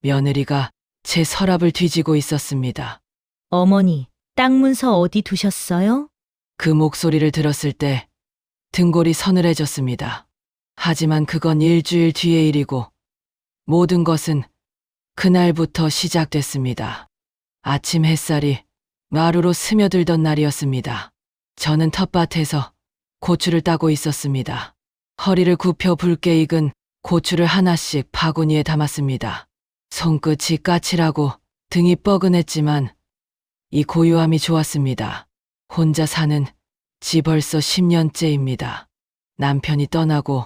며느리가 제 서랍을 뒤지고 있었습니다. 어머니, 땅 문서 어디 두셨어요? 그 목소리를 들었을 때 등골이 서늘해졌습니다. 하지만 그건 일주일 뒤의 일이고 모든 것은 그날부터 시작됐습니다. 아침 햇살이 마루로 스며들던 날이었습니다. 저는 텃밭에서 고추를 따고 있었습니다. 허리를 굽혀 붉게 익은 고추를 하나씩 바구니에 담았습니다. 손끝이 까칠하고 등이 뻐근했지만 이 고요함이 좋았습니다. 혼자 사는 지 벌써 10년째입니다. 남편이 떠나고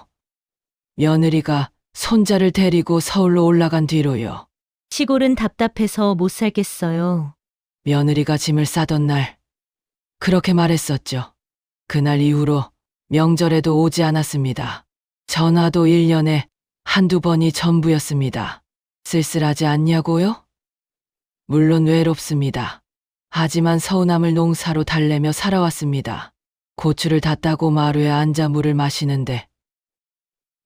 며느리가 손자를 데리고 서울로 올라간 뒤로요. 시골은 답답해서 못 살겠어요. 며느리가 짐을 싸던 날 그렇게 말했었죠. 그날 이후로 명절에도 오지 않았습니다. 전화도 1년에 한두 번이 전부였습니다. 쓸쓸하지 않냐고요? 물론 외롭습니다. 하지만 서운함을 농사로 달래며 살아왔습니다. 고추를 다 따고 마루에 앉아 물을 마시는데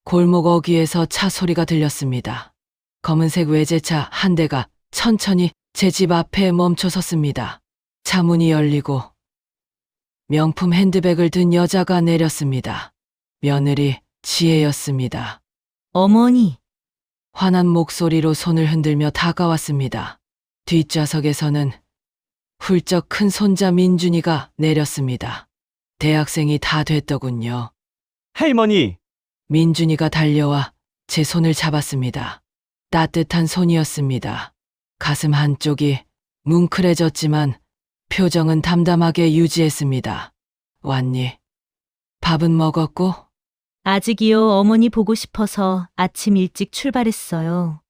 골목 어귀에서 차 소리가 들렸습니다. 검은색 외제차 한 대가 천천히 제 집 앞에 멈춰 섰습니다. 차 문이 열리고 명품 핸드백을 든 여자가 내렸습니다. 며느리 지혜였습니다. 어머니, 환한 목소리로 손을 흔들며 다가왔습니다. 뒷좌석에서는 훌쩍 큰 손자 민준이가 내렸습니다. 대학생이 다 됐더군요. 할머니, 민준이가 달려와 제 손을 잡았습니다. 따뜻한 손이었습니다. 가슴 한쪽이 뭉클해졌지만 표정은 담담하게 유지했습니다. 왔니? 밥은 먹었고? 아직이요. 어머니 보고 싶어서 아침 일찍 출발했어요.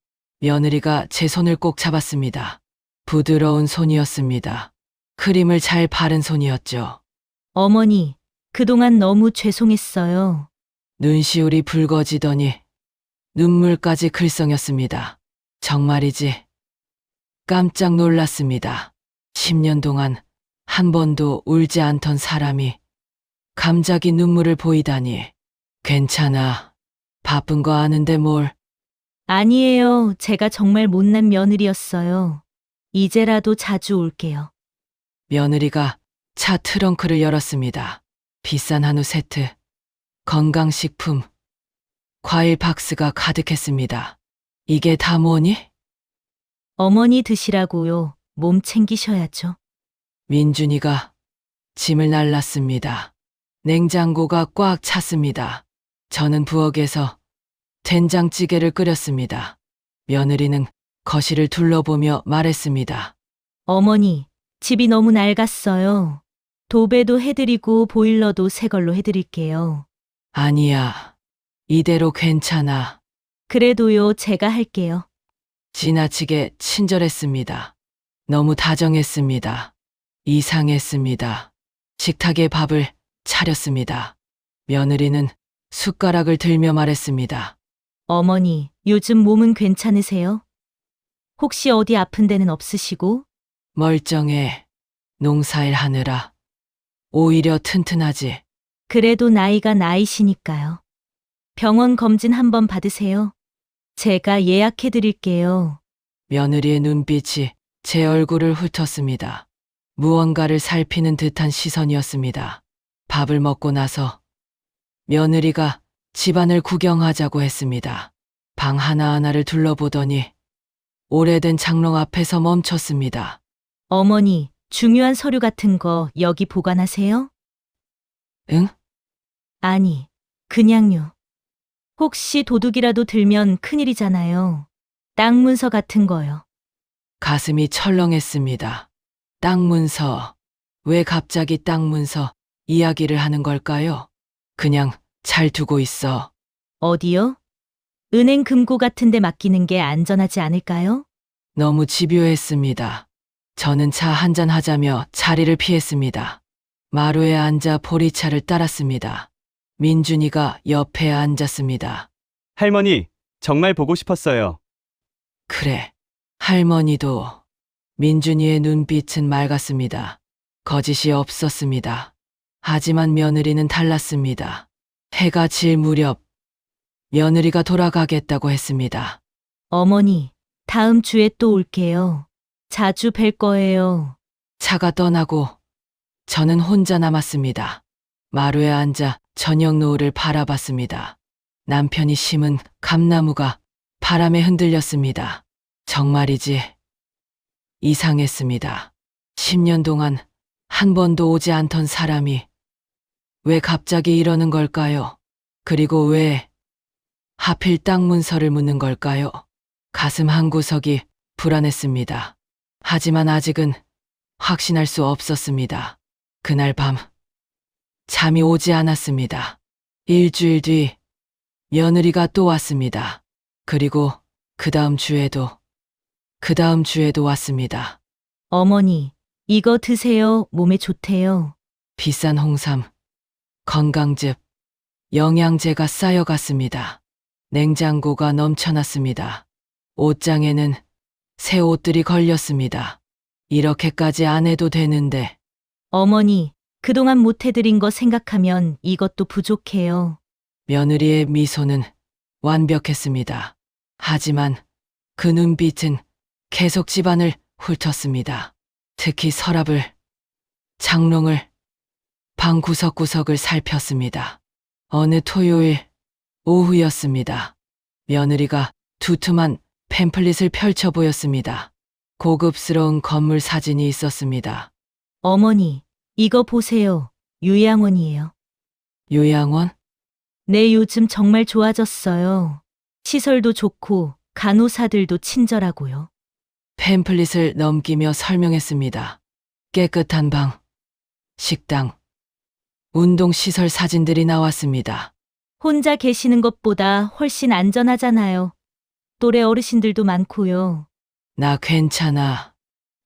며느리가 제 손을 꼭 잡았습니다. 부드러운 손이었습니다. 크림을 잘 바른 손이었죠. 어머니, 그동안 너무 죄송했어요. 눈시울이 붉어지더니 눈물까지 글썽였습니다. 정말이지. 깜짝 놀랐습니다. 10년 동안 한 번도 울지 않던 사람이 갑자기 눈물을 보이다니. 괜찮아. 바쁜 거 아는데 뭘. 아니에요. 제가 정말 못난 며느리였어요. 이제라도 자주 올게요. 며느리가 차 트렁크를 열었습니다. 비싼 한우 세트, 건강식품, 과일 박스가 가득했습니다. 이게 다 뭐니? 어머니 드시라고요. 몸 챙기셔야죠. 민준이가 짐을 날랐습니다. 냉장고가 꽉 찼습니다. 저는 부엌에서 된장찌개를 끓였습니다. 며느리는 거실을 둘러보며 말했습니다. 어머니, 집이 너무 낡았어요. 도배도 해드리고 보일러도 새 걸로 해드릴게요. 아니야. 이대로 괜찮아. 그래도요, 제가 할게요. 지나치게 친절했습니다. 너무 다정했습니다. 이상했습니다. 식탁에 밥을 차렸습니다. 며느리는 숟가락을 들며 말했습니다. 어머니, 요즘 몸은 괜찮으세요? 혹시 어디 아픈 데는 없으시고? 멀쩡해. 농사일 하느라. 오히려 튼튼하지. 그래도 나이가 나이시니까요. 병원 검진 한번 받으세요. 제가 예약해 드릴게요. 며느리의 눈빛이 제 얼굴을 훑었습니다. 무언가를 살피는 듯한 시선이었습니다. 밥을 먹고 나서 며느리가 집안을 구경하자고 했습니다. 방 하나하나를 둘러보더니 오래된 장롱 앞에서 멈췄습니다. 어머니, 중요한 서류 같은 거 여기 보관하세요? 응? 아니, 그냥요. 혹시 도둑이라도 들면 큰일이잖아요. 땅 문서 같은 거요. 가슴이 철렁했습니다. 땅 문서. 왜 갑자기 땅 문서 이야기를 하는 걸까요? 그냥 잘 두고 있어. 어디요? 은행 금고 같은 데 맡기는 게 안전하지 않을까요? 너무 집요했습니다. 저는 차 한잔 하자며 자리를 피했습니다. 마루에 앉아 보리차를 따랐습니다. 민준이가 옆에 앉았습니다. 할머니, 정말 보고 싶었어요. 그래, 할머니도. 민준이의 눈빛은 맑았습니다. 거짓이 없었습니다. 하지만 며느리는 달랐습니다. 해가 질 무렵 며느리가 돌아가겠다고 했습니다. 어머니, 다음 주에 또 올게요. 자주 뵐 거예요. 차가 떠나고 저는 혼자 남았습니다. 마루에 앉아 저녁 노을을 바라봤습니다. 남편이 심은 감나무가 바람에 흔들렸습니다. 정말이지 이상했습니다. 10년 동안 한 번도 오지 않던 사람이 왜 갑자기 이러는 걸까요? 그리고 왜 하필 땅 문서를 묻는 걸까요? 가슴 한구석이 불안했습니다. 하지만 아직은 확신할 수 없었습니다. 그날 밤 잠이 오지 않았습니다. 일주일 뒤 며느리가 또 왔습니다. 그리고 그 다음 주에도 왔습니다. 어머니, 이거 드세요. 몸에 좋대요. 비싼 홍삼, 건강즙, 영양제가 쌓여갔습니다. 냉장고가 넘쳐났습니다. 옷장에는 새 옷들이 걸렸습니다. 이렇게까지 안 해도 되는데 어머니, 그동안 못 해드린 거 생각하면 이것도 부족해요. 며느리의 미소는 완벽했습니다. 하지만 그 눈빛은 계속 집안을 훑었습니다. 특히 서랍을, 장롱을, 방 구석구석을 살폈습니다. 어느 토요일 오후였습니다. 며느리가 두툼한 팸플릿을 펼쳐 보였습니다. 고급스러운 건물 사진이 있었습니다. 어머니, 이거 보세요. 요양원이에요. 요양원? 네, 요즘 정말 좋아졌어요. 시설도 좋고 간호사들도 친절하고요. 팸플릿을 넘기며 설명했습니다. 깨끗한 방, 식당, 운동시설 사진들이 나왔습니다. 혼자 계시는 것보다 훨씬 안전하잖아요. 또래 어르신들도 많고요. 나 괜찮아.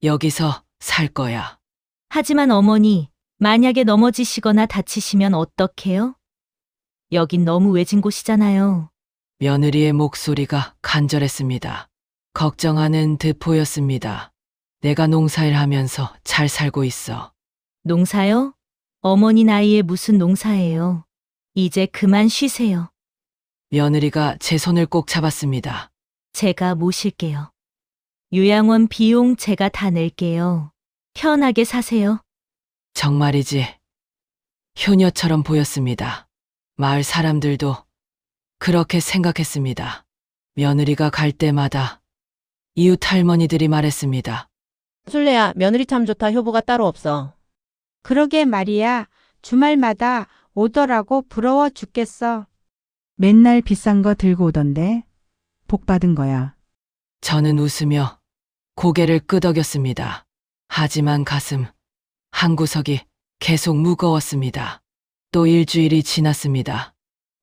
여기서 살 거야. 하지만 어머니, 만약에 넘어지시거나 다치시면 어떡해요? 여긴 너무 외진 곳이잖아요. 며느리의 목소리가 간절했습니다. 걱정하는 듯 보였습니다. 내가 농사일 하면서 잘 살고 있어. 농사요? 어머니 나이에 무슨 농사예요? 이제 그만 쉬세요. 며느리가 제 손을 꼭 잡았습니다. 제가 모실게요. 요양원 비용 제가 다 낼게요. 편하게 사세요. 정말이지. 효녀처럼 보였습니다. 마을 사람들도 그렇게 생각했습니다. 며느리가 갈 때마다 이웃 할머니들이 말했습니다. 술래야, 며느리 참 좋다. 효부가 따로 없어. 그러게 말이야. 주말마다 오더라고 부러워 죽겠어. 맨날 비싼 거 들고 오던데. 복 받은 거야. 저는 웃으며 고개를 끄덕였습니다. 하지만 가슴 한구석이 계속 무거웠습니다. 또 일주일이 지났습니다.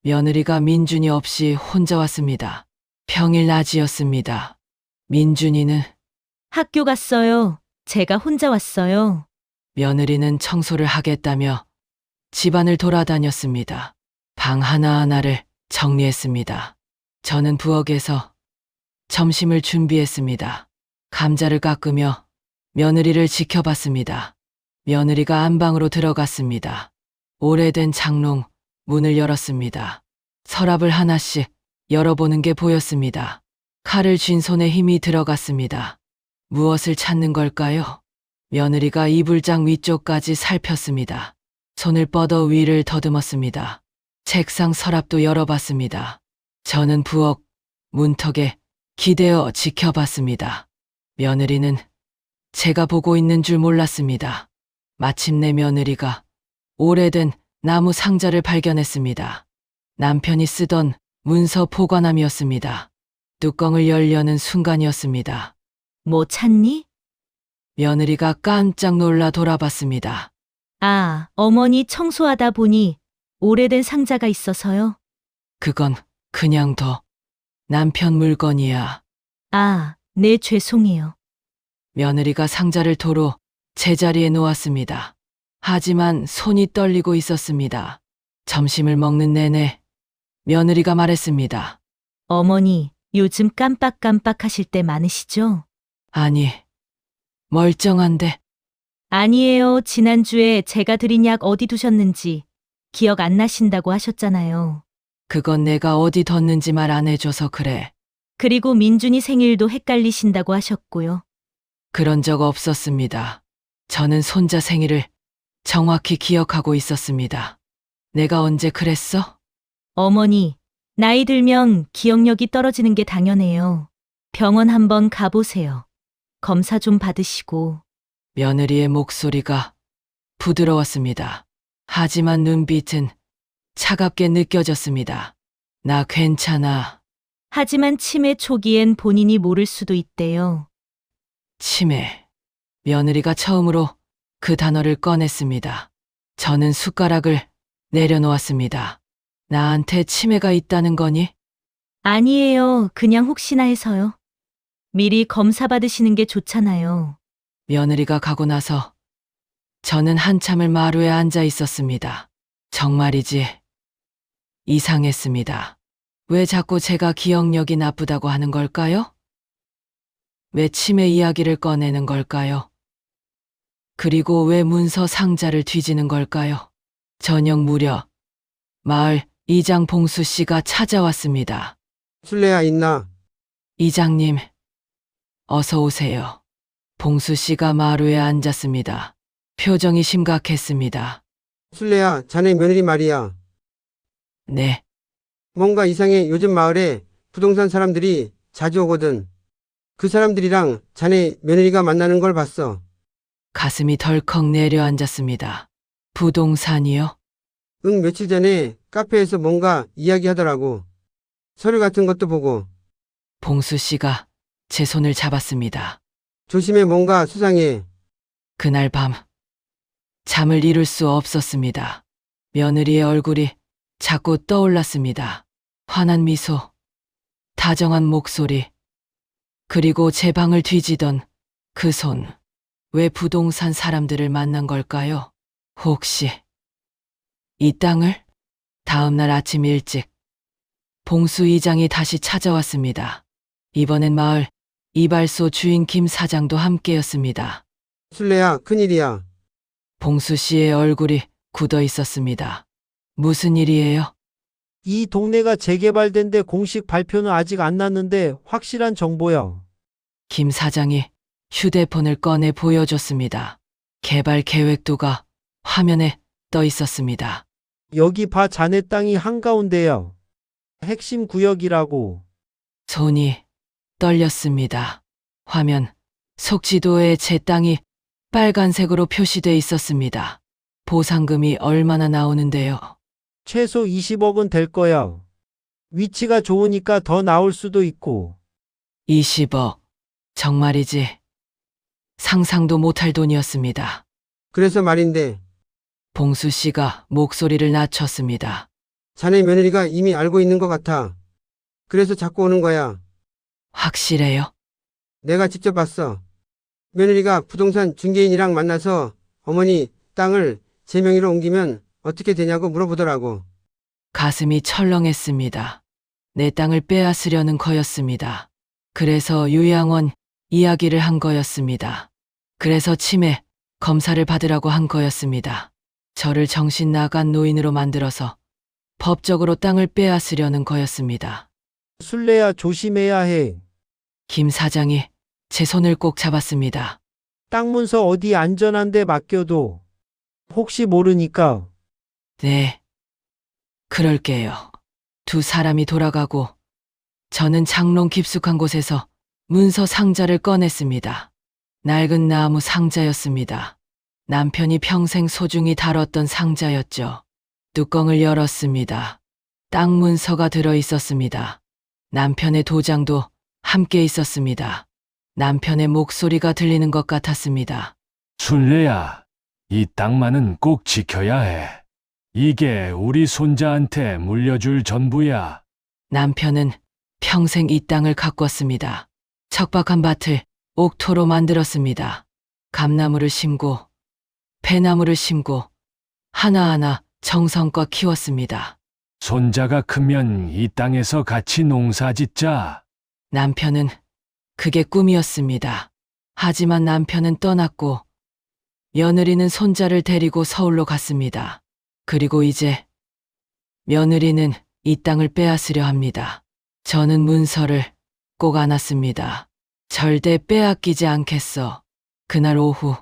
며느리가 민준이 없이 혼자 왔습니다. 평일 낮이었습니다. 민준이는 학교 갔어요. 제가 혼자 왔어요. 며느리는 청소를 하겠다며 집안을 돌아다녔습니다. 방 하나하나를 정리했습니다. 저는 부엌에서 점심을 준비했습니다. 감자를 깎으며 며느리를 지켜봤습니다. 며느리가 안방으로 들어갔습니다. 오래된 장롱 문을 열었습니다. 서랍을 하나씩 열어보는 게 보였습니다. 칼을 쥔 손에 힘이 들어갔습니다. 무엇을 찾는 걸까요? 며느리가 이불장 위쪽까지 살폈습니다. 손을 뻗어 위를 더듬었습니다. 책상 서랍도 열어봤습니다. 저는 부엌 문턱에 기대어 지켜봤습니다. 며느리는 제가 보고 있는 줄 몰랐습니다. 마침내 며느리가 오래된 나무 상자를 발견했습니다. 남편이 쓰던 문서 보관함이었습니다. 뚜껑을 열려는 순간이었습니다. 뭐 찾니? 며느리가 깜짝 놀라 돌아봤습니다. 아, 어머니 청소하다 보니 오래된 상자가 있어서요. 그건 그냥 남편 물건이야. 아, 네, 죄송해요. 며느리가 상자를 도로 제자리에 놓았습니다. 하지만 손이 떨리고 있었습니다. 점심을 먹는 내내 며느리가 말했습니다. 어머니, 요즘 깜빡깜빡 하실 때 많으시죠? 아니, 멀쩡한데 아니에요. 지난주에 제가 드린 약 어디 두셨는지 기억 안 나신다고 하셨잖아요. 그건 내가 어디 뒀는지 말 안 해줘서 그래. 그리고 민준이 생일도 헷갈리신다고 하셨고요. 그런 적 없었습니다. 저는 손자 생일을 정확히 기억하고 있었습니다. 내가 언제 그랬어? 어머니, 나이 들면 기억력이 떨어지는 게 당연해요. 병원 한번 가보세요. 검사 좀 받으시고. 며느리의 목소리가 부드러웠습니다. 하지만 눈빛은 차갑게 느껴졌습니다. 나 괜찮아. 하지만 치매 초기엔 본인이 모를 수도 있대요. 치매. 며느리가 처음으로 그 단어를 꺼냈습니다. 저는 숟가락을 내려놓았습니다. 나한테 치매가 있다는 거니? 아니에요. 그냥 혹시나 해서요. 미리 검사 받으시는 게 좋잖아요. 며느리가 가고 나서 저는 한참을 마루에 앉아 있었습니다. 정말이지 이상했습니다. 왜 자꾸 제가 기억력이 나쁘다고 하는 걸까요? 왜 치매 이야기를 꺼내는 걸까요? 그리고 왜 문서 상자를 뒤지는 걸까요? 저녁 무렵 마을 이장 봉수 씨가 찾아왔습니다. 술래야 있나? 이장님, 어서 오세요. 봉수 씨가 마루에 앉았습니다. 표정이 심각했습니다. 술래야, 자네 며느리 말이야. 네, 뭔가 이상해. 요즘 마을에 부동산 사람들이 자주 오거든. 그 사람들이랑 자네 며느리가 만나는 걸 봤어. 가슴이 덜컥 내려앉았습니다. 부동산이요? 응, 며칠 전에 카페에서 뭔가 이야기하더라고. 서류 같은 것도 보고. 봉수 씨가 제 손을 잡았습니다. 조심해, 뭔가 수상해. 그날 밤 잠을 이룰 수 없었습니다. 며느리의 얼굴이 자꾸 떠올랐습니다. 환한 미소, 다정한 목소리, 그리고 제 방을 뒤지던 그 손. 왜 부동산 사람들을 만난 걸까요? 혹시 이 땅을? 다음 날 아침 일찍 봉수 이장이 다시 찾아왔습니다. 이번엔 마을 이발소 주인 김 사장도 함께였습니다. 술래야, 큰일이야. 봉수 씨의 얼굴이 굳어 있었습니다. 무슨 일이에요? 이 동네가 재개발된데 공식 발표는 아직 안 났는데 확실한 정보야. 김 사장이 휴대폰을 꺼내 보여줬습니다. 개발 계획도가 화면에 떠 있었습니다. 여기 봐, 자네 땅이 한가운데야. 핵심 구역이라고. 손이 떨렸습니다. 화면 속 지도에 제 땅이 빨간색으로 표시돼 있었습니다. 보상금이 얼마나 나오는데요? 최소 20억은 될 거야. 위치가 좋으니까 더 나올 수도 있고. 20억. 정말이지. 상상도 못할 돈이었습니다. 그래서 말인데, 봉수 씨가 목소리를 낮췄습니다. 자네 며느리가 이미 알고 있는 것 같아. 그래서 자꾸 오는 거야. 확실해요? 내가 직접 봤어. 며느리가 부동산 중개인이랑 만나서 어머니 땅을 제 명의로 옮기면 어떻게 되냐고 물어보더라고. 가슴이 철렁했습니다. 내 땅을 빼앗으려는 거였습니다. 그래서 요양원 이야기를 한 거였습니다. 그래서 치매 검사를 받으라고 한 거였습니다. 저를 정신 나간 노인으로 만들어서 법적으로 땅을 빼앗으려는 거였습니다. 술래야, 조심해야 해. 김 사장이 제 손을 꼭 잡았습니다. 땅 문서 어디 안전한 데 맡겨둬. 혹시 모르니까. 네, 그럴게요. 두 사람이 돌아가고 저는 장롱 깊숙한 곳에서 문서 상자를 꺼냈습니다. 낡은 나무 상자였습니다. 남편이 평생 소중히 다뤘던 상자였죠. 뚜껑을 열었습니다. 땅 문서가 들어 있었습니다. 남편의 도장도 함께 있었습니다. 남편의 목소리가 들리는 것 같았습니다. 순례야, 이 땅만은 꼭 지켜야 해. 이게 우리 손자한테 물려줄 전부야. 남편은 평생 이 땅을 가꿨습니다. 척박한 밭을 옥토로 만들었습니다. 감나무를 심고 배나무를 심고 하나하나 정성껏 키웠습니다. 손자가 크면 이 땅에서 같이 농사 짓자. 남편은 그게 꿈이었습니다. 하지만 남편은 떠났고 며느리는 손자를 데리고 서울로 갔습니다. 그리고 이제 며느리는 이 땅을 빼앗으려 합니다. 저는 문서를 꼭 안았습니다. 절대 빼앗기지 않겠어. 그날 오후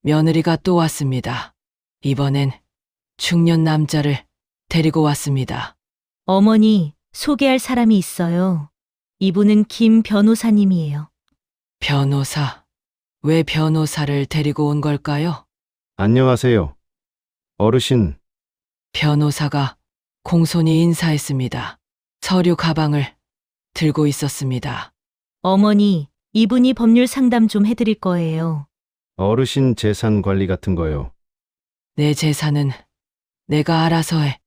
며느리가 또 왔습니다. 이번엔 중년 남자를 데리고 왔습니다. 어머니, 소개할 사람이 있어요. 이분은 김 변호사님이에요. 변호사. 왜 변호사를 데리고 온 걸까요? 안녕하세요. 어르신, 변호사가 공손히 인사했습니다. 서류 가방을 들고 있었습니다. 어머니, 이분이 법률 상담 좀 해드릴 거예요. 어르신 재산 관리 같은 거요. 내 재산은 내가 알아서 해.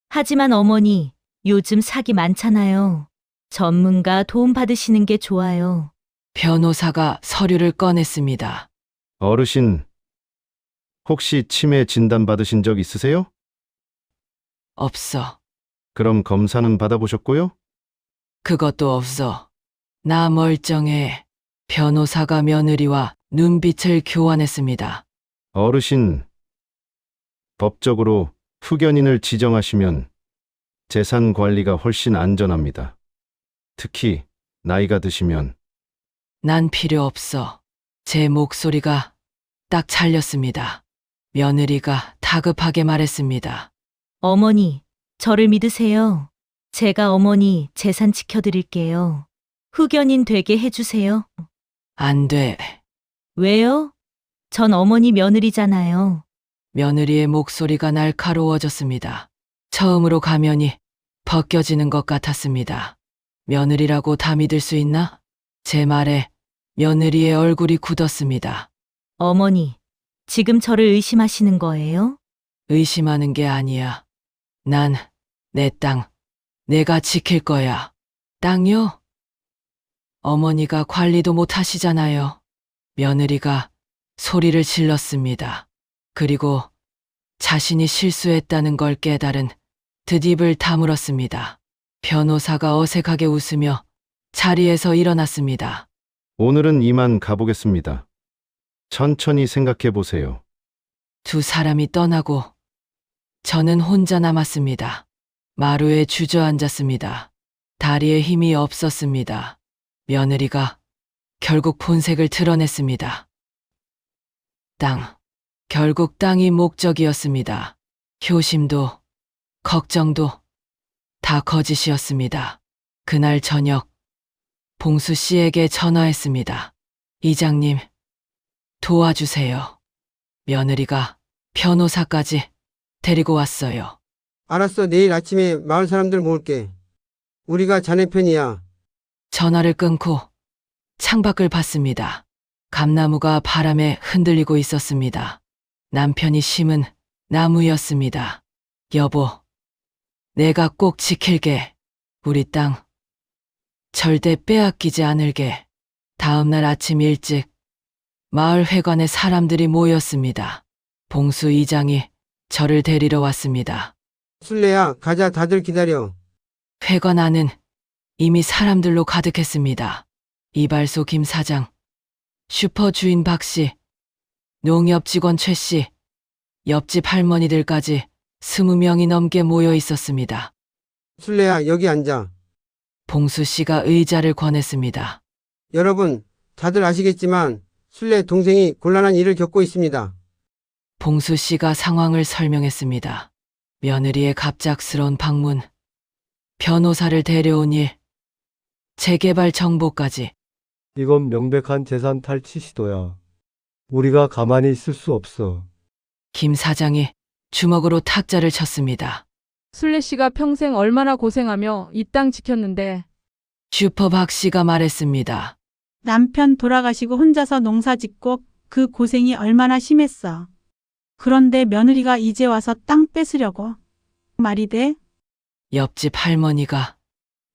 하지만 어머니, 요즘 사기 많잖아요. 전문가 도움 받으시는 게 좋아요. 변호사가 서류를 꺼냈습니다. 어르신, 혹시 치매 진단 받으신 적 있으세요? 없어. 그럼 검사는 받아보셨고요? 그것도 없어. 나 멀쩡해. 변호사가 며느리와 눈빛을 교환했습니다. 어르신, 법적으로 후견인을 지정하시면 재산 관리가 훨씬 안전합니다. 특히 나이가 드시면. 난 필요 없어. 제 목소리가 딱 잘렸습니다. 며느리가 다급하게 말했습니다. 어머니, 저를 믿으세요. 제가 어머니 재산 지켜드릴게요. 후견인 되게 해주세요. 안 돼. 왜요? 전 어머니 며느리잖아요. 며느리의 목소리가 날카로워졌습니다. 처음으로 가면이 벗겨지는 것 같았습니다. 며느리라고 다 믿을 수 있나? 제 말에 며느리의 얼굴이 굳었습니다. 어머니, 지금 저를 의심하시는 거예요? 의심하는 게 아니야. 난 내 땅, 내가 지킬 거야. 땅요? 어머니가 관리도 못 하시잖아요. 며느리가 소리를 질렀습니다. 그리고 자신이 실수했다는 걸 깨달은 듯 입을 다물었습니다. 변호사가 어색하게 웃으며 자리에서 일어났습니다. 오늘은 이만 가보겠습니다. 천천히 생각해 보세요. 두 사람이 떠나고 저는 혼자 남았습니다. 마루에 주저앉았습니다. 다리에 힘이 없었습니다. 며느리가 결국 본색을 드러냈습니다. 땅. 결국 땅이 목적이었습니다. 효심도, 걱정도 다 거짓이었습니다. 그날 저녁, 봉수 씨에게 전화했습니다. 이장님, 도와주세요. 며느리가 변호사까지 데리고 왔어요. 알았어. 내일 아침에 마을 사람들 모을게. 우리가 자네 편이야. 전화를 끊고 창밖을 봤습니다. 감나무가 바람에 흔들리고 있었습니다. 남편이 심은 나무였습니다. 여보, 내가 꼭 지킬게. 우리 땅. 절대 빼앗기지 않을게. 다음 날 아침 일찍 마을 회관에 사람들이 모였습니다. 봉수 이장이 저를 데리러 왔습니다. 술래야, 가자. 다들 기다려. 회관 안은 이미 사람들로 가득했습니다. 이발소 김 사장, 슈퍼 주인 박 씨, 농협 직원 최 씨, 옆집 할머니들까지 20명이 넘게 모여 있었습니다. 술래야, 여기 앉아. 봉수 씨가 의자를 권했습니다. 여러분, 다들 아시겠지만 술래 동생이 곤란한 일을 겪고 있습니다. 봉수 씨가 상황을 설명했습니다. 며느리의 갑작스러운 방문, 변호사를 데려온 일, 재개발 정보까지. 이건 명백한 재산 탈취 시도야. 우리가 가만히 있을 수 없어. 김 사장이 주먹으로 탁자를 쳤습니다. 술래 씨가 평생 얼마나 고생하며 이 땅 지켰는데. 슈퍼 박 씨가 말했습니다. 남편 돌아가시고 혼자서 농사 짓고 그 고생이 얼마나 심했어. 그런데 며느리가 이제 와서 땅 뺏으려고. 말이 돼? 옆집 할머니가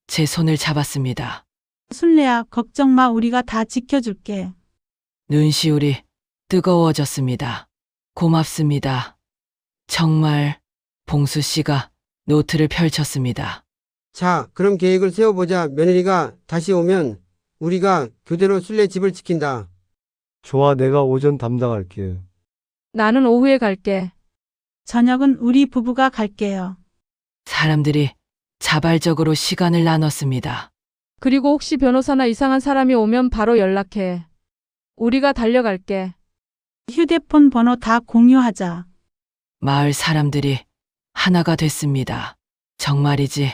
제 손을 잡았습니다. 술래야, 걱정 마. 우리가 다 지켜줄게. 눈시울이 뜨거워졌습니다. 고맙습니다. 정말. 봉수 씨가 노트를 펼쳤습니다. 자, 그럼 계획을 세워보자. 며느리가 다시 오면 우리가 교대로 술래 집을 지킨다. 좋아, 내가 오전 담당할게. 나는 오후에 갈게. 저녁은 우리 부부가 갈게요. 사람들이 자발적으로 시간을 나눴습니다. 그리고 혹시 변호사나 이상한 사람이 오면 바로 연락해. 우리가 달려갈게. 휴대폰 번호 다 공유하자. 마을 사람들이 하나가 됐습니다. 정말이지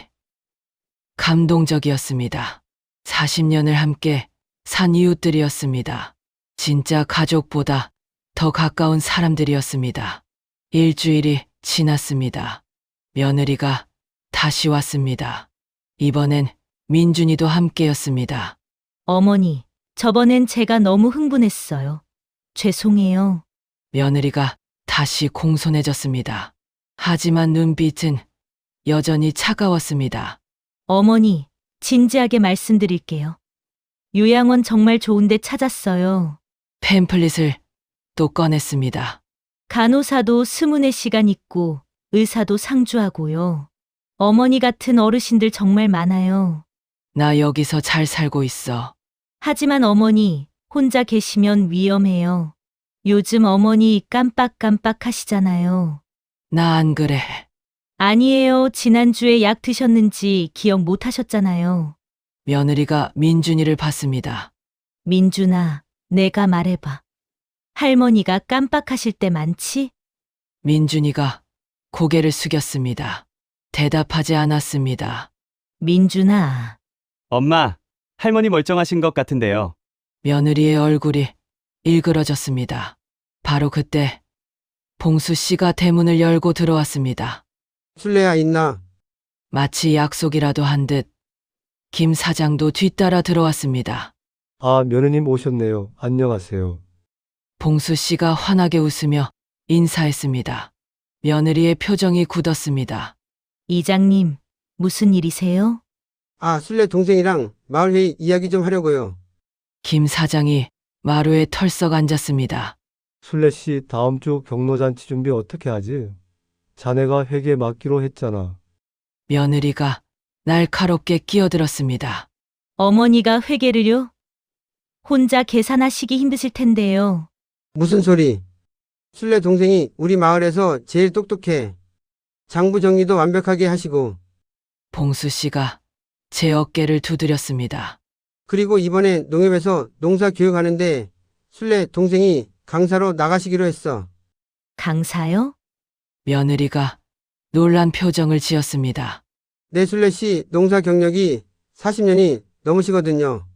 감동적이었습니다. 40년을 함께 산 이웃들이었습니다. 진짜 가족보다 더 가까운 사람들이었습니다. 일주일이 지났습니다. 며느리가 다시 왔습니다. 이번엔 민준이도 함께였습니다. 어머니, 저번엔 제가 너무 흥분했어요. 죄송해요. 며느리가 다시 공손해졌습니다. 하지만 눈빛은 여전히 차가웠습니다. 어머니, 진지하게 말씀드릴게요. 요양원 정말 좋은데 찾았어요. 팸플릿을 또 꺼냈습니다. 간호사도 24시간 있고 의사도 상주하고요. 어머니 같은 어르신들 정말 많아요. 나 여기서 잘 살고 있어. 하지만 어머니, 혼자 계시면 위험해요. 요즘 어머니 깜빡깜빡 하시잖아요. 나 안 그래. 아니에요. 지난주에 약 드셨는지 기억 못 하셨잖아요. 며느리가 민준이를 봤습니다. 민준아, 내가 말해봐. 할머니가 깜빡하실 때 많지? 민준이가 고개를 숙였습니다. 대답하지 않았습니다. 민준아, 엄마, 할머니 멀쩡하신 것 같은데요. 며느리의 얼굴이 일그러졌습니다. 바로 그때 봉수 씨가 대문을 열고 들어왔습니다. 술래야 있나? 마치 약속이라도 한 듯 김 사장도 뒤따라 들어왔습니다. 아, 며느님 오셨네요. 안녕하세요. 봉수 씨가 환하게 웃으며 인사했습니다. 며느리의 표정이 굳었습니다. 이장님, 무슨 일이세요? 아, 술래 동생이랑 마을회의 이야기 좀 하려고요. 김 사장이 마루에 털썩 앉았습니다. 술래 씨 다음 주 경로잔치 준비 어떻게 하지? 자네가 회계 맡기로 했잖아. 며느리가 날카롭게 끼어들었습니다. 어머니가 회계를요? 혼자 계산하시기 힘드실 텐데요. 무슨 소리? 술래 동생이 우리 마을에서 제일 똑똑해. 장부 정리도 완벽하게 하시고. 봉수 씨가 제 어깨를 두드렸습니다. 그리고 이번에 농협에서 농사 교육하는데 술래 동생이 강사로 나가시기로 했어. 강사요? 며느리가 놀란 표정을 지었습니다. 내 술래 씨 농사 경력이 40년이 넘으시거든요.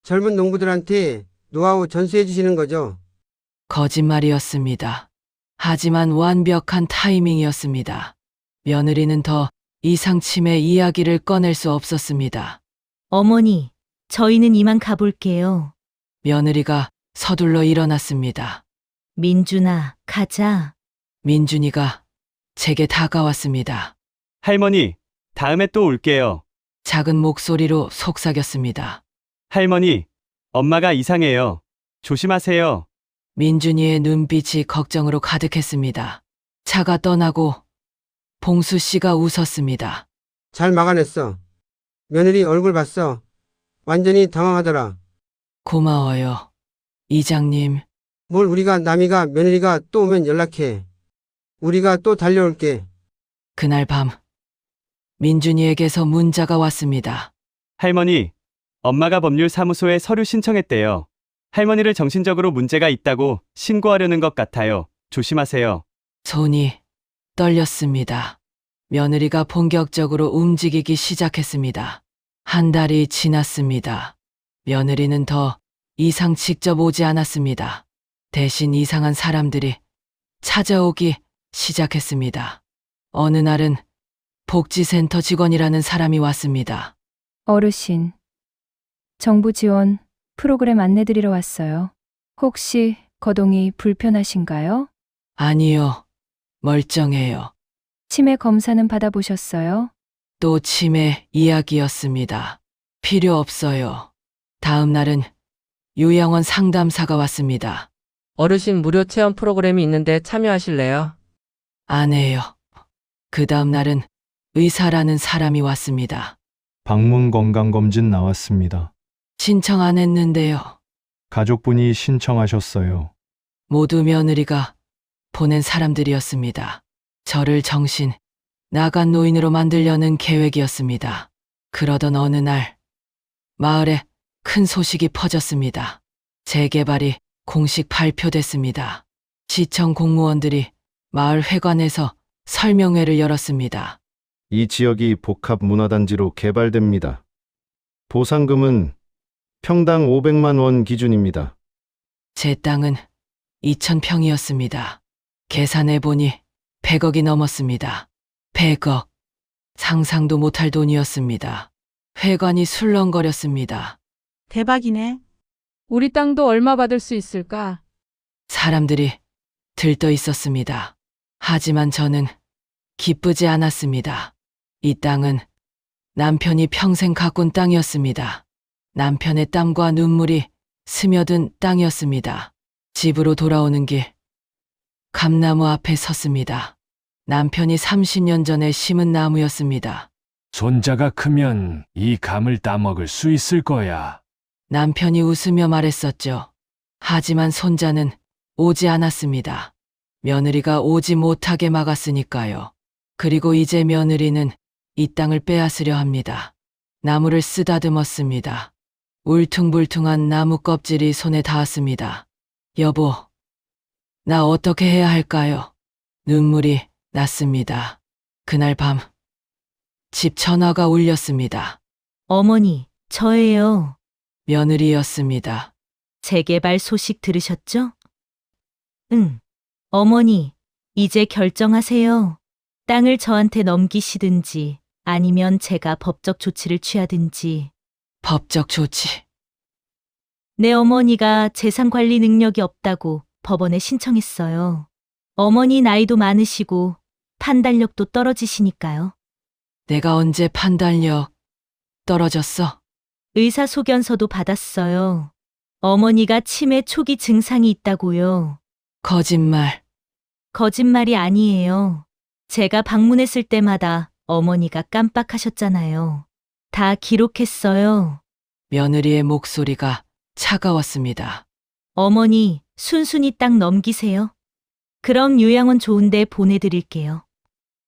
젊은 농부들한테 노하우 전수해 주시는 거죠. 거짓말이었습니다. 하지만 완벽한 타이밍이었습니다. 며느리는 더 이상 치매 이야기를 꺼낼 수 없었습니다. 어머니, 저희는 이만 가볼게요. 며느리가 서둘러 일어났습니다. 민준아, 가자. 민준이가 제게 다가왔습니다. 할머니, 다음에 또 올게요. 작은 목소리로 속삭였습니다. 할머니, 엄마가 이상해요. 조심하세요. 민준이의 눈빛이 걱정으로 가득했습니다. 차가 떠나고 봉수 씨가 웃었습니다. 잘 막아냈어. 며느리 얼굴 봤어. 완전히 당황하더라. 고마워요. 이장님, 뭘 우리가 남이가 며느리가 또 오면 연락해. 우리가 또 달려올게. 그날 밤 민준이에게서 문자가 왔습니다. 할머니, 엄마가 법률사무소에 서류 신청했대요. 할머니를 정신적으로 문제가 있다고 신고하려는 것 같아요. 조심하세요. 손이 떨렸습니다. 며느리가 본격적으로 움직이기 시작했습니다. 한 달이 지났습니다. 며느리는 더 이상 직접 오지 않았습니다. 대신 이상한 사람들이 찾아오기 시작했습니다. 어느 날은 복지센터 직원이라는 사람이 왔습니다. 어르신, 정부 지원 프로그램 안내드리러 왔어요. 혹시 거동이 불편하신가요? 아니요, 멀쩡해요. 치매 검사는 받아보셨어요? 또 치매 이야기였습니다. 필요 없어요. 다음 날은 요양원 상담사가 왔습니다. 어르신 무료 체험 프로그램이 있는데 참여하실래요? 안 해요. 그 다음 날은 의사라는 사람이 왔습니다. 방문 건강검진 나왔습니다. 신청 안 했는데요. 가족분이 신청하셨어요. 모두 며느리가 보낸 사람들이었습니다. 저를 정신 나간 노인으로 만들려는 계획이었습니다. 그러던 어느 날 마을에 큰 소식이 퍼졌습니다. 재개발이 공식 발표됐습니다. 시청 공무원들이 마을 회관에서 설명회를 열었습니다. 이 지역이 복합 문화단지로 개발됩니다. 보상금은 평당 500만 원 기준입니다. 제 땅은 2,000평이었습니다. 계산해보니 100억이 넘었습니다. 100억. 상상도 못할 돈이었습니다. 회관이 술렁거렸습니다. 대박이네. 우리 땅도 얼마 받을 수 있을까? 사람들이 들떠 있었습니다. 하지만 저는 기쁘지 않았습니다. 이 땅은 남편이 평생 가꾼 땅이었습니다. 남편의 땀과 눈물이 스며든 땅이었습니다. 집으로 돌아오는 길, 감나무 앞에 섰습니다. 남편이 30년 전에 심은 나무였습니다. 손자가 크면 이 감을 따먹을 수 있을 거야. 남편이 웃으며 말했었죠. 하지만 손자는 오지 않았습니다. 며느리가 오지 못하게 막았으니까요. 그리고 이제 며느리는 이 땅을 빼앗으려 합니다. 나무를 쓰다듬었습니다. 울퉁불퉁한 나무 껍질이 손에 닿았습니다. 여보, 나 어떻게 해야 할까요? 눈물이 났습니다. 그날 밤, 집 전화가 울렸습니다. 어머니, 저예요. 며느리였습니다. 재개발 소식 들으셨죠? 응. 어머니, 이제 결정하세요. 땅을 저한테 넘기시든지 아니면 제가 법적 조치를 취하든지. 법적 조치. 내 어머니가 재산 관리 능력이 없다고 법원에 신청했어요. 어머니 나이도 많으시고 판단력도 떨어지시니까요. 내가 언제 판단력 떨어졌어? 의사소견서도 받았어요. 어머니가 치매 초기 증상이 있다고요. 거짓말. 거짓말이 아니에요. 제가 방문했을 때마다 어머니가 깜빡하셨잖아요. 다 기록했어요. 며느리의 목소리가 차가웠습니다. 어머니, 순순히 땅 넘기세요. 그럼 요양원 좋은데 보내드릴게요.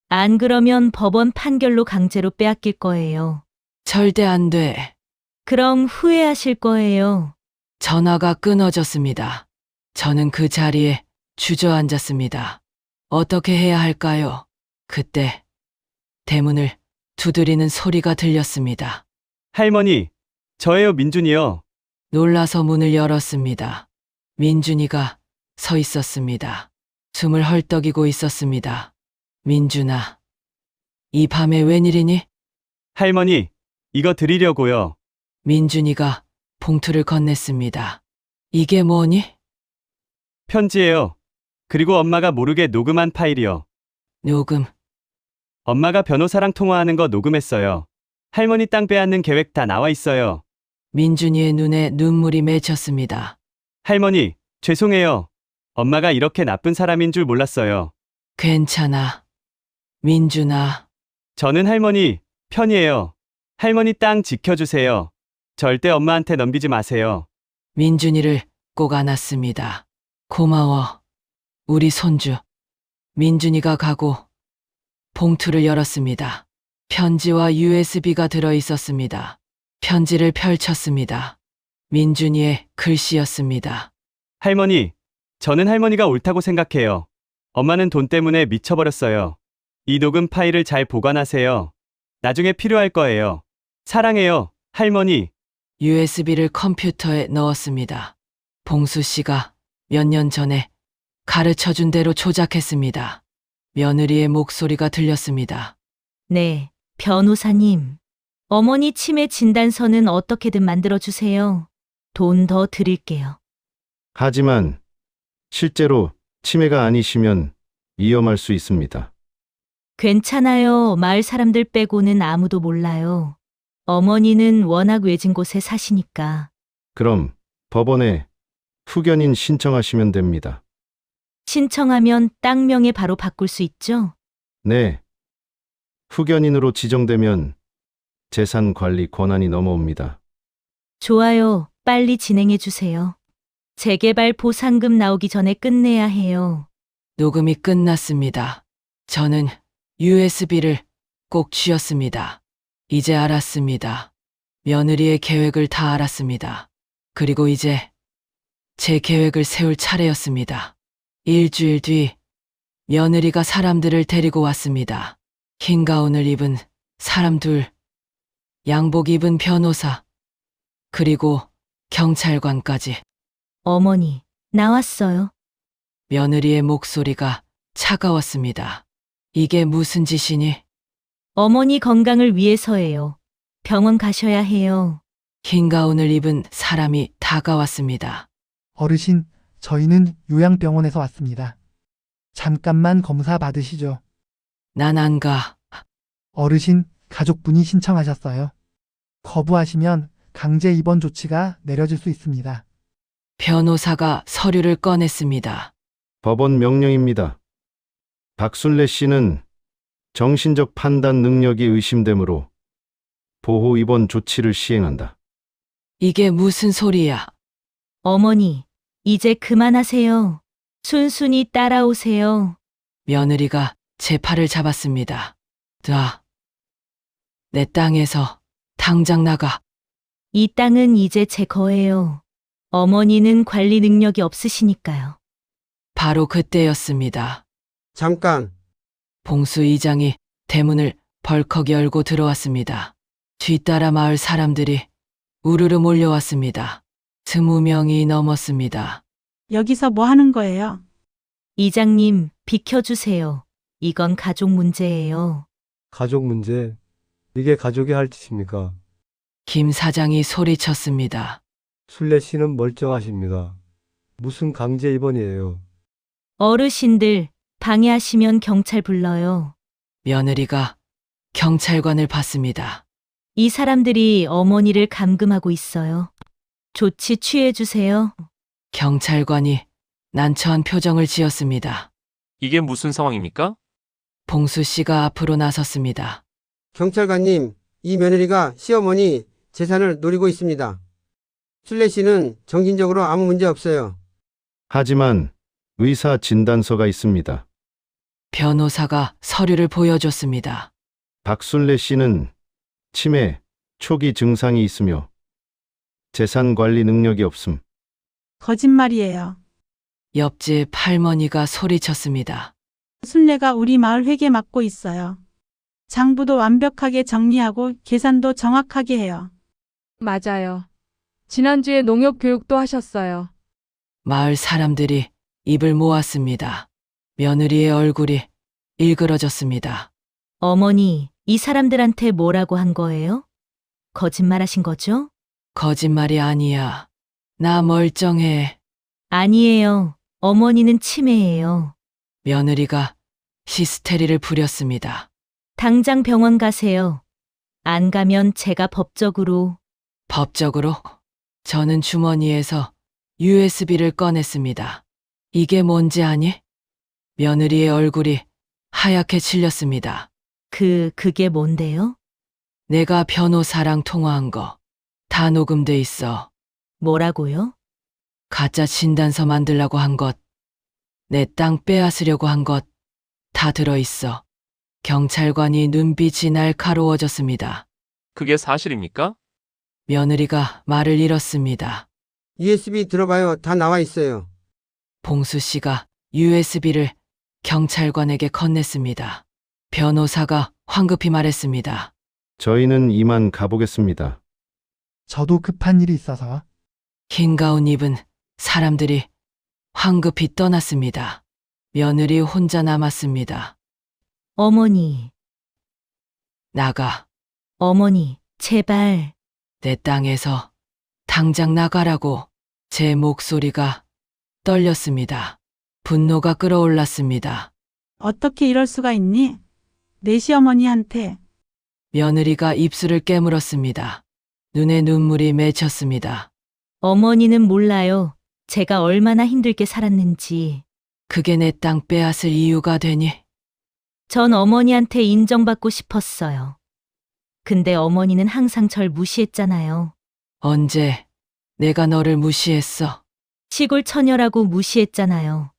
안 그러면 법원 판결로 강제로 빼앗길 거예요. 절대 안 돼. 그럼 후회하실 거예요. 전화가 끊어졌습니다. 저는 그 자리에 주저앉았습니다. 어떻게 해야 할까요? 그때 대문을 두드리는 소리가 들렸습니다. 할머니, 저예요, 민준이요. 놀라서 문을 열었습니다. 민준이가 서 있었습니다. 숨을 헐떡이고 있었습니다. 민준아, 이 밤에 웬일이니? 할머니, 이거 드리려고요. 민준이가 봉투를 건넸습니다. 이게 뭐니? 편지예요. 그리고 엄마가 모르게 녹음한 파일이요. 녹음. 엄마가 변호사랑 통화하는 거 녹음했어요. 할머니 땅 빼앗는 계획 다 나와 있어요. 민준이의 눈에 눈물이 맺혔습니다. 할머니, 죄송해요. 엄마가 이렇게 나쁜 사람인 줄 몰랐어요. 괜찮아. 민준아. 저는 할머니 편이에요. 할머니 땅 지켜주세요. 절대 엄마한테 넘기지 마세요. 민준이를 꼭 안았습니다. 고마워. 우리 손주. 민준이가 가고 봉투를 열었습니다. 편지와 USB가 들어 있었습니다. 편지를 펼쳤습니다. 민준이의 글씨였습니다. 할머니, 저는 할머니가 옳다고 생각해요. 엄마는 돈 때문에 미쳐버렸어요. 이 녹음 파일을 잘 보관하세요. 나중에 필요할 거예요. 사랑해요, 할머니. USB를 컴퓨터에 넣었습니다. 봉수 씨가 몇 년 전에 가르쳐준 대로 조작했습니다. 며느리의 목소리가 들렸습니다. 네, 변호사님. 어머니 치매 진단서는 어떻게든 만들어주세요. 돈 더 드릴게요. 하지만 실제로 치매가 아니시면 위험할 수 있습니다. 괜찮아요. 마을 사람들 빼고는 아무도 몰라요. 어머니는 워낙 외진 곳에 사시니까. 그럼 법원에 후견인 신청하시면 됩니다. 신청하면 땅명에 바로 바꿀 수 있죠? 네. 후견인으로 지정되면 재산 관리 권한이 넘어옵니다. 좋아요. 빨리 진행해 주세요. 재개발 보상금 나오기 전에 끝내야 해요. 녹음이 끝났습니다. 저는 USB를 꼭 쥐었습니다. 이제 알았습니다. 며느리의 계획을 다 알았습니다. 그리고 이제 제 계획을 세울 차례였습니다. 일주일 뒤 며느리가 사람들을 데리고 왔습니다. 흰 가운을 입은 사람 둘, 양복 입은 변호사, 그리고 경찰관까지. 어머니, 나왔어요. 며느리의 목소리가 차가웠습니다. 이게 무슨 짓이니? 어머니 건강을 위해서예요. 병원 가셔야 해요. 흰 가운을 입은 사람이 다가왔습니다. 어르신, 저희는 요양병원에서 왔습니다. 잠깐만 검사 받으시죠. 난 안 가. 어르신, 가족분이 신청하셨어요. 거부하시면 강제 입원 조치가 내려질 수 있습니다. 변호사가 서류를 꺼냈습니다. 법원 명령입니다. 박순례 씨는 정신적 판단 능력이 의심되므로 보호 입원 조치를 시행한다. 이게 무슨 소리야? 어머니, 이제 그만하세요. 순순히 따라오세요. 며느리가 제 팔을 잡았습니다. 내 땅에서 당장 나가. 이 땅은 이제 제 거예요. 어머니는 관리 능력이 없으시니까요. 바로 그때였습니다. 잠깐. 봉수 이장이 대문을 벌컥 열고 들어왔습니다. 뒤따라 마을 사람들이 우르르 몰려왔습니다. 20명이 넘었습니다. 여기서 뭐 하는 거예요? 이장님, 비켜주세요. 이건 가족 문제예요. 가족 문제? 이게 가족이 할 짓입니까? 김 사장이 소리쳤습니다. 순례 씨는 멀쩡하십니다. 무슨 강제 입원이에요? 어르신들, 방해하시면 경찰 불러요. 며느리가 경찰관을 봤습니다. 이 사람들이 어머니를 감금하고 있어요. 조치 취해주세요. 경찰관이 난처한 표정을 지었습니다. 이게 무슨 상황입니까? 봉수 씨가 앞으로 나섰습니다. 경찰관님, 이 며느리가 시어머니 재산을 노리고 있습니다. 순례 씨는 정신적으로 아무 문제 없어요. 하지만 의사 진단서가 있습니다. 변호사가 서류를 보여줬습니다. 박순례 씨는 치매 초기 증상이 있으며 재산 관리 능력이 없음. 거짓말이에요. 옆집 할머니가 소리쳤습니다. 순례가 우리 마을 회계 맡고 있어요. 장부도 완벽하게 정리하고 계산도 정확하게 해요. 맞아요. 지난주에 농협 교육도 하셨어요. 마을 사람들이 입을 모았습니다. 며느리의 얼굴이 일그러졌습니다. 어머니, 이 사람들한테 뭐라고 한 거예요? 거짓말하신 거죠? 거짓말이 아니야. 나 멀쩡해. 아니에요. 어머니는 치매예요. 며느리가 히스테리를 부렸습니다. 당장 병원 가세요. 안 가면 제가 법적으로. 법적으로? 저는 주머니에서 USB를 꺼냈습니다. 이게 뭔지 아니? 며느리의 얼굴이 하얗게 질렸습니다. 그게 뭔데요? 내가 변호사랑 통화한 거 다 녹음돼 있어. 뭐라고요? 가짜 진단서 만들라고 한 것, 내 땅 빼앗으려고 한 것 다 들어있어. 경찰관이 눈빛이 날카로워졌습니다. 그게 사실입니까? 며느리가 말을 잃었습니다. USB 들어봐요. 다 나와 있어요. 봉수 씨가 USB를 경찰관에게 건넸습니다. 변호사가 황급히 말했습니다. 저희는 이만 가보겠습니다. 저도 급한 일이 있어서. 흰 가운 입은 사람들이 황급히 떠났습니다. 며느리 혼자 남았습니다. 어머니. 나가. 어머니, 제발. 내 땅에서 당장 나가라고. 제 목소리가 떨렸습니다. 분노가 끓어올랐습니다. 어떻게 이럴 수가 있니? 내 시어머니한테. 며느리가 입술을 깨물었습니다. 눈에 눈물이 맺혔습니다. 어머니는 몰라요. 제가 얼마나 힘들게 살았는지. 그게 내 땅 빼앗을 이유가 되니? 전 어머니한테 인정받고 싶었어요. 근데 어머니는 항상 절 무시했잖아요. 언제 내가 너를 무시했어? 시골 처녀라고 무시했잖아요.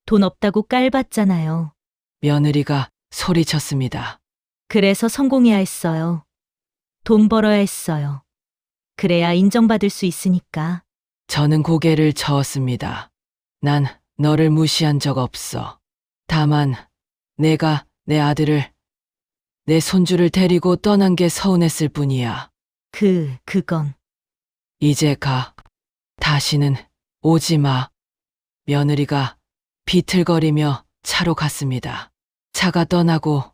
돈 없다고 깔봤잖아요. 며느리가 소리쳤습니다. 그래서 성공해야 했어요. 돈 벌어야 했어요. 그래야 인정받을 수 있으니까. 저는 고개를 저었습니다. 난 너를 무시한 적 없어. 다만 내가 내 아들을, 내 손주를 데리고 떠난 게 서운했을 뿐이야. 그건. 이제 가. 다시는 오지 마. 며느리가 비틀거리며 차로 갔습니다. 차가 떠나고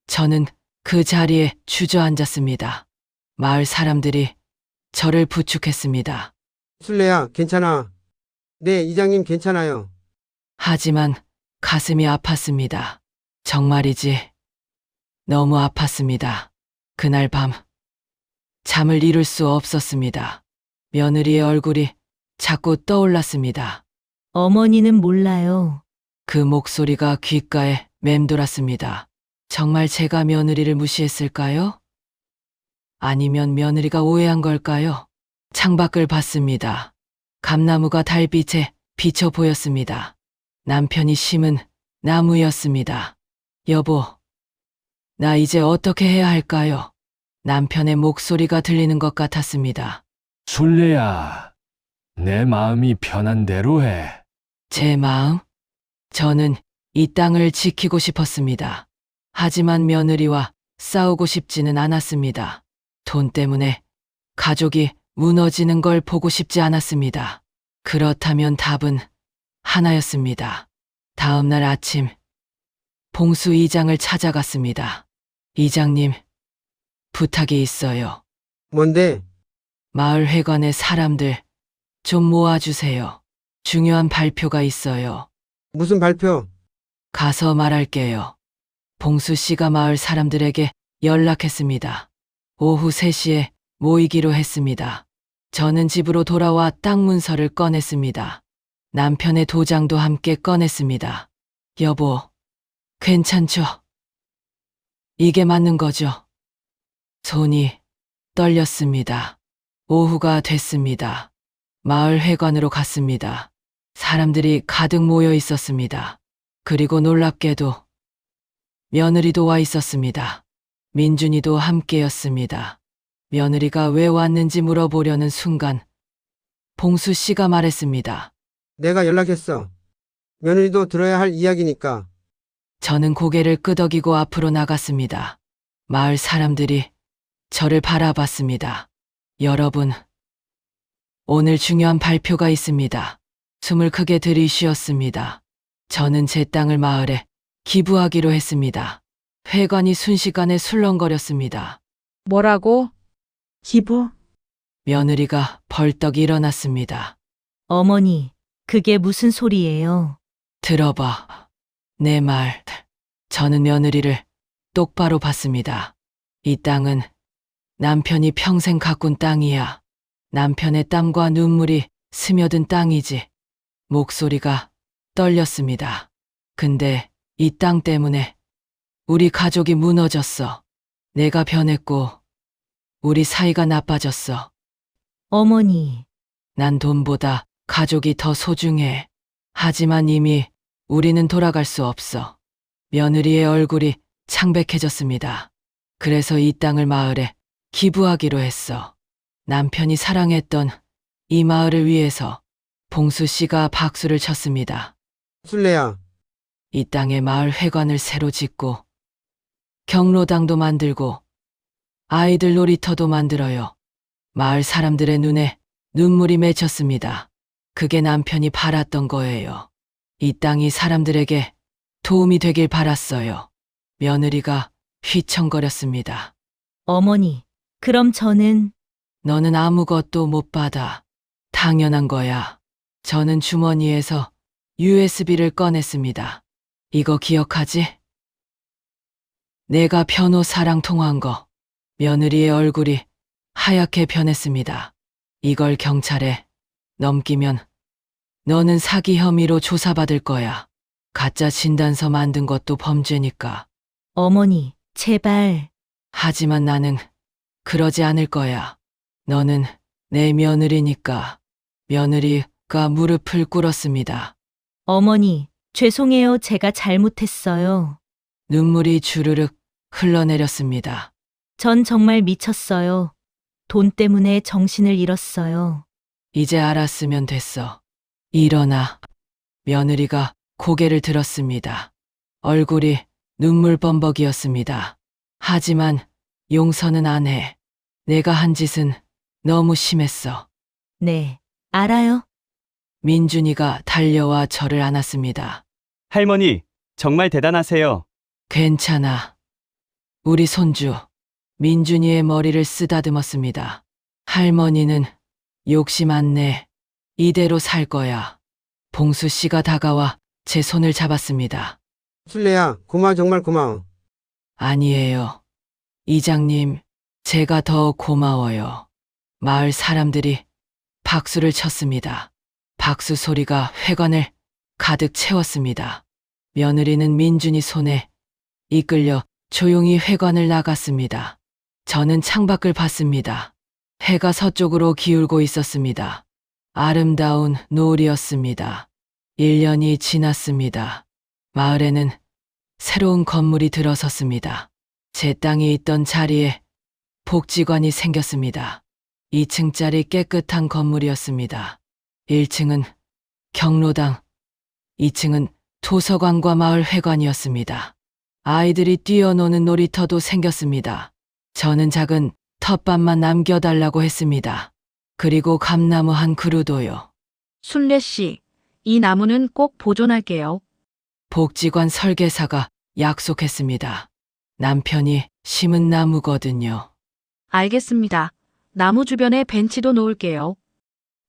저는 그 자리에 주저앉았습니다. 마을 사람들이 저를 부축했습니다. 순례야, 괜찮아. 네, 이장님 괜찮아요. 하지만 가슴이 아팠습니다. 정말이지. 너무 아팠습니다. 그날 밤 잠을 이룰 수 없었습니다. 며느리의 얼굴이 자꾸 떠올랐습니다. 어머니는 몰라요. 그 목소리가 귓가에 맴돌았습니다. 정말 제가 며느리를 무시했을까요? 아니면 며느리가 오해한 걸까요? 창밖을 봤습니다. 감나무가 달빛에 비쳐 보였습니다. 남편이 심은 나무였습니다. 여보, 나 이제 어떻게 해야 할까요? 남편의 목소리가 들리는 것 같았습니다. 순례야, 내 마음이 편한 대로 해. 제 마음? 저는 이 땅을 지키고 싶었습니다. 하지만 며느리와 싸우고 싶지는 않았습니다. 돈 때문에 가족이 무너지는 걸 보고 싶지 않았습니다. 그렇다면 답은 하나였습니다. 다음 날 아침, 봉수 이장을 찾아갔습니다. 이장님, 부탁이 있어요. 뭔데? 마을 회관의 사람들 좀 모아주세요. 중요한 발표가 있어요. 무슨 발표? 가서 말할게요. 봉수 씨가 마을 사람들에게 연락했습니다. 오후 3시에 모이기로 했습니다. 저는 집으로 돌아와 땅 문서를 꺼냈습니다. 남편의 도장도 함께 꺼냈습니다. 여보, 괜찮죠? 이게 맞는 거죠? 손이 떨렸습니다. 오후가 됐습니다. 마을 회관으로 갔습니다. 사람들이 가득 모여 있었습니다. 그리고 놀랍게도 며느리도 와 있었습니다. 민준이도 함께였습니다. 며느리가 왜 왔는지 물어보려는 순간 봉수 씨가 말했습니다. 내가 연락했어. 며느리도 들어야 할 이야기니까. 저는 고개를 끄덕이고 앞으로 나갔습니다. 마을 사람들이 저를 바라봤습니다. 여러분, 오늘 중요한 발표가 있습니다. 숨을 크게 들이쉬었습니다. 저는 제 땅을 마을에 기부하기로 했습니다. 회관이 순식간에 술렁거렸습니다. 뭐라고? 기부? 며느리가 벌떡 일어났습니다. 어머니, 그게 무슨 소리예요? 들어봐. 내 말. 저는 며느리를 똑바로 봤습니다. 이 땅은 남편이 평생 가꾼 땅이야. 남편의 땀과 눈물이 스며든 땅이지. 목소리가 떨렸습니다. 근데 이 땅 때문에 우리 가족이 무너졌어. 내가 변했고 우리 사이가 나빠졌어. 어머니. 난 돈보다 가족이 더 소중해. 하지만 이미 우리는 돌아갈 수 없어. 며느리의 얼굴이 창백해졌습니다. 그래서 이 땅을 마을에 기부하기로 했어. 남편이 사랑했던 이 마을을 위해서. 봉수 씨가 박수를 쳤습니다. 순례야. 이 땅에 마을 회관을 새로 짓고 경로당도 만들고 아이들 놀이터도 만들어요. 마을 사람들의 눈에 눈물이 맺혔습니다. 그게 남편이 바랐던 거예요. 이 땅이 사람들에게 도움이 되길 바랐어요. 며느리가 휘청거렸습니다. 어머니, 그럼 저는 너는 아무것도 못 받아. 당연한 거야. 저는 주머니에서 USB를 꺼냈습니다. 이거 기억하지? 내가 변호사랑 통화한 거. 며느리의 얼굴이 하얗게 변했습니다. 이걸 경찰에 넘기면 너는 사기 혐의로 조사받을 거야. 가짜 진단서 만든 것도 범죄니까. 어머니, 제발. 하지만 나는 그러지 않을 거야. 너는 내 며느리니까. 며느리가 무릎을 꿇었습니다. 어머니, 죄송해요. 제가 잘못했어요. 눈물이 주르륵 흘러내렸습니다. 전 정말 미쳤어요. 돈 때문에 정신을 잃었어요. 이제 알았으면 됐어. 일어나. 며느리가 고개를 들었습니다. 얼굴이 눈물범벅이었습니다. 하지만 용서는 안 해. 내가 한 짓은 너무 심했어. 네, 알아요. 민준이가 달려와 저를 안았습니다. 할머니, 정말 대단하세요. 괜찮아. 우리 손주, 민준이의 머리를 쓰다듬었습니다. 할머니는 욕심 안 내. 이대로 살 거야. 봉수 씨가 다가와 제 손을 잡았습니다. 순례야, 고마워, 정말 고마워. 아니에요. 이장님, 제가 더 고마워요. 마을 사람들이 박수를 쳤습니다. 박수 소리가 회관을 가득 채웠습니다. 며느리는 민준이 손에 이끌려 조용히 회관을 나갔습니다. 저는 창밖을 봤습니다. 해가 서쪽으로 기울고 있었습니다. 아름다운 노을이었습니다. 1년이 지났습니다. 마을에는 새로운 건물이 들어섰습니다. 제 땅이 있던 자리에 복지관이 생겼습니다. 2층짜리 깨끗한 건물이었습니다. 1층은 경로당, 2층은 도서관과 마을 회관이었습니다. 아이들이 뛰어노는 놀이터도 생겼습니다. 저는 작은 텃밭만 남겨달라고 했습니다. 그리고 감나무 한 그루도요. 순례 씨, 이 나무는 꼭 보존할게요. 복지관 설계사가 약속했습니다. 남편이 심은 나무거든요. 알겠습니다. 나무 주변에 벤치도 놓을게요.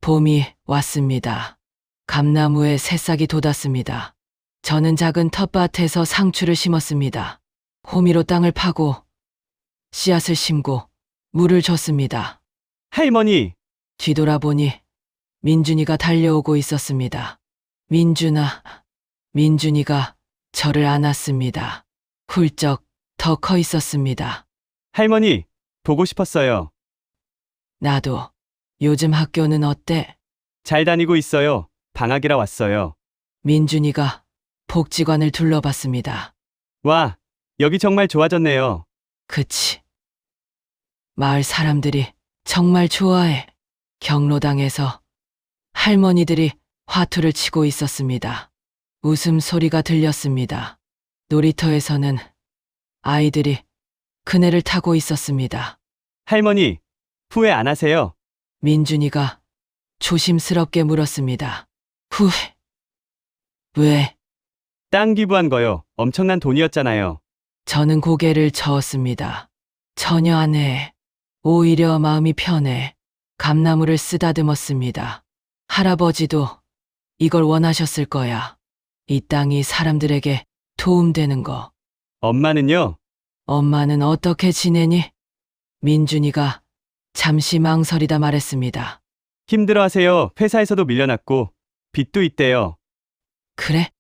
봄이 왔습니다. 감나무에 새싹이 돋았습니다. 저는 작은 텃밭에서 상추를 심었습니다. 호미로 땅을 파고 씨앗을 심고 물을 줬습니다. 할머니! 뒤돌아보니 민준이가 달려오고 있었습니다. 민준아, 민준이가 저를 안았습니다. 훌쩍 더 커 있었습니다. 할머니, 보고 싶었어요. 나도. 요즘 학교는 어때? 잘 다니고 있어요. 방학이라 왔어요. 민준이가 복지관을 둘러봤습니다. 와, 여기 정말 좋아졌네요. 그치. 마을 사람들이 정말 좋아해. 경로당에서 할머니들이 화투를 치고 있었습니다. 웃음소리가 들렸습니다. 놀이터에서는 아이들이 그네를 타고 있었습니다. 할머니, 후회 안 하세요? 민준이가 조심스럽게 물었습니다. 후회? 왜? 땅 기부한 거요. 엄청난 돈이었잖아요. 저는 고개를 저었습니다. 전혀 안 해. 오히려 마음이 편해. 감나무를 쓰다듬었습니다. 할아버지도 이걸 원하셨을 거야. 이 땅이 사람들에게 도움되는 거. 엄마는요? 엄마는 어떻게 지내니? 민준이가 잠시 망설이다 말했습니다. 힘들어하세요. 회사에서도 밀려났고 빚도 있대요. 그래?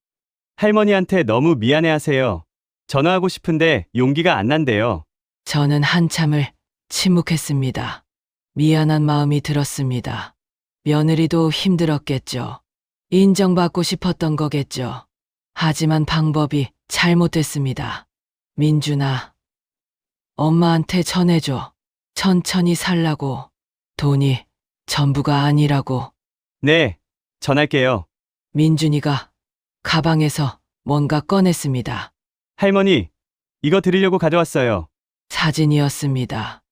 할머니한테 너무 미안해하세요. 전화하고 싶은데 용기가 안 난대요. 저는 한참을 침묵했습니다. 미안한 마음이 들었습니다. 며느리도 힘들었겠죠. 인정받고 싶었던 거겠죠. 하지만 방법이 잘못됐습니다. 민준아, 엄마한테 전해줘. 천천히 살라고. 돈이 전부가 아니라고. 네, 전할게요. 민준이가 가방에서 뭔가 꺼냈습니다. 할머니, 이거 드리려고 가져왔어요. 사진이었습니다.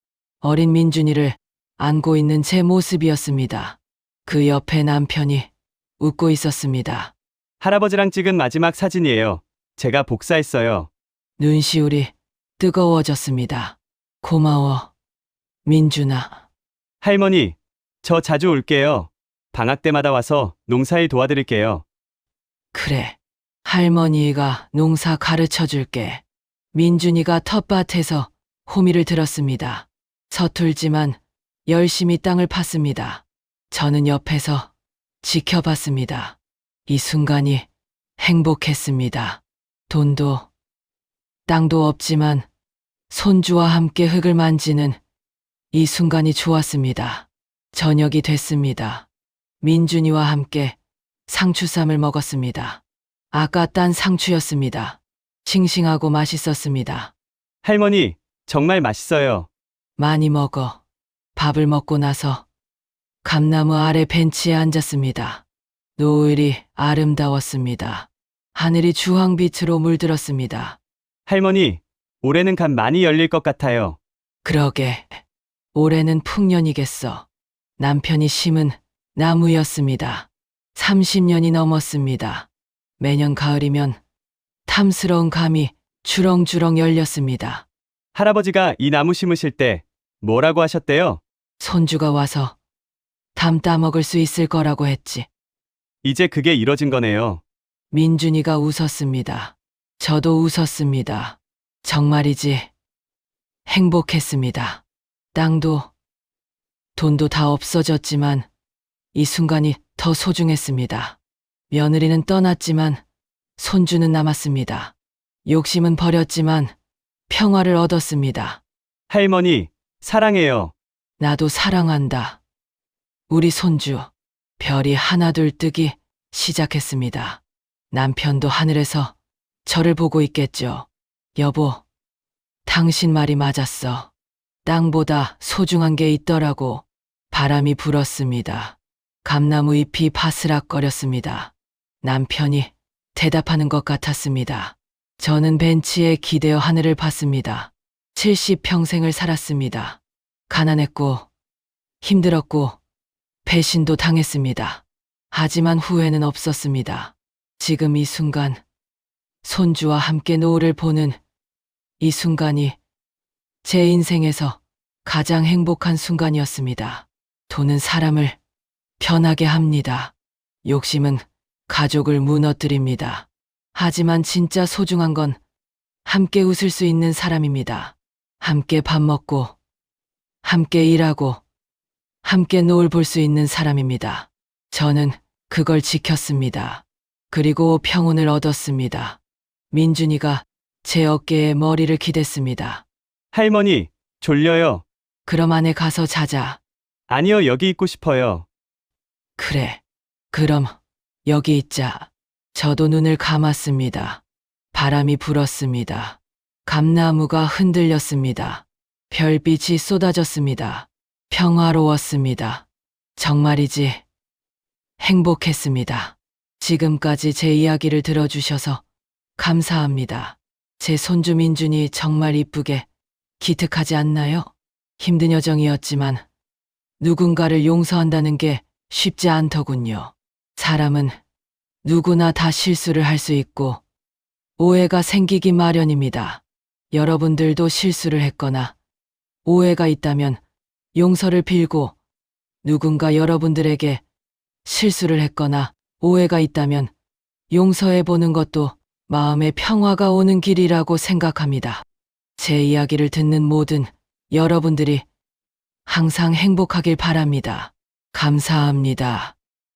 어린 민준이를 안고 있는 제 모습이었습니다. 그 옆에 남편이 웃고 있었습니다. 할아버지랑 찍은 마지막 사진이에요. 제가 복사했어요. 눈시울이 뜨거워졌습니다. 고마워, 민준아. 할머니, 저 자주 올게요. 방학 때마다 와서 농사일 도와드릴게요. 그래, 할머니가 농사 가르쳐 줄게. 민준이가 텃밭에서 호미를 들었습니다. 서툴지만 열심히 땅을 팠습니다. 저는 옆에서 지켜봤습니다. 이 순간이 행복했습니다. 돈도 땅도 없지만 손주와 함께 흙을 만지는 이 순간이 좋았습니다. 저녁이 됐습니다. 민준이와 함께 상추쌈을 먹었습니다. 아까 딴 상추였습니다. 싱싱하고 맛있었습니다. 할머니, 정말 맛있어요. 많이 먹어. 밥을 먹고 나서 감나무 아래 벤치에 앉았습니다. 노을이 아름다웠습니다. 하늘이 주황빛으로 물들었습니다. 할머니, 올해는 감 많이 열릴 것 같아요. 그러게, 올해는 풍년이겠어. 남편이 심은 나무였습니다. 30년이 넘었습니다. 매년 가을이면 탐스러운 감이 주렁주렁 열렸습니다. 할아버지가 이 나무 심으실 때 뭐라고 하셨대요? 손주가 와서 담 따먹을 수 있을 거라고 했지. 이제 그게 이뤄진 거네요. 민준이가 웃었습니다. 저도 웃었습니다. 정말이지 행복했습니다. 땅도 돈도 다 없어졌지만 이 순간이 더 소중했습니다. 며느리는 떠났지만 손주는 남았습니다. 욕심은 버렸지만 평화를 얻었습니다. 할머니, 사랑해요. 나도 사랑한다. 우리 손주, 별이 하나둘 뜨기 시작했습니다. 남편도 하늘에서 저를 보고 있겠죠. 여보, 당신 말이 맞았어. 땅보다 소중한 게 있더라고. 바람이 불었습니다. 감나무 잎이 바스락거렸습니다. 남편이 대답하는 것 같았습니다. 저는 벤치에 기대어 하늘을 봤습니다. 70평생을 살았습니다. 가난했고, 힘들었고, 배신도 당했습니다. 하지만 후회는 없었습니다. 지금 이 순간, 손주와 함께 노을을 보는 이 순간이 제 인생에서 가장 행복한 순간이었습니다. 돈은 사람을 변하게 합니다. 욕심은 가족을 무너뜨립니다. 하지만 진짜 소중한 건 함께 웃을 수 있는 사람입니다. 함께 밥 먹고, 함께 일하고, 함께 노을 볼 수 있는 사람입니다. 저는 그걸 지켰습니다. 그리고 평온을 얻었습니다. 민준이가 제 어깨에 머리를 기댔습니다. 할머니, 졸려요. 그럼 안에 가서 자자. 아니요, 여기 있고 싶어요. 그래. 그럼 여기 있자. 저도 눈을 감았습니다. 바람이 불었습니다. 감나무가 흔들렸습니다. 별빛이 쏟아졌습니다. 평화로웠습니다. 정말이지 행복했습니다. 지금까지 제 이야기를 들어주셔서 감사합니다. 제 손주 민준이 정말 이쁘게 기특하지 않나요? 힘든 여정이었지만 누군가를 용서한다는 게 쉽지 않더군요. 사람은 누구나 다 실수를 할 수 있고 오해가 생기기 마련입니다. 여러분들도 실수를 했거나 오해가 있다면 용서를 빌고 누군가 여러분들에게 실수를 했거나 오해가 있다면 용서해 보는 것도 마음의 평화가 오는 길이라고 생각합니다. 제 이야기를 듣는 모든 여러분들이 항상 행복하길 바랍니다. 감사합니다.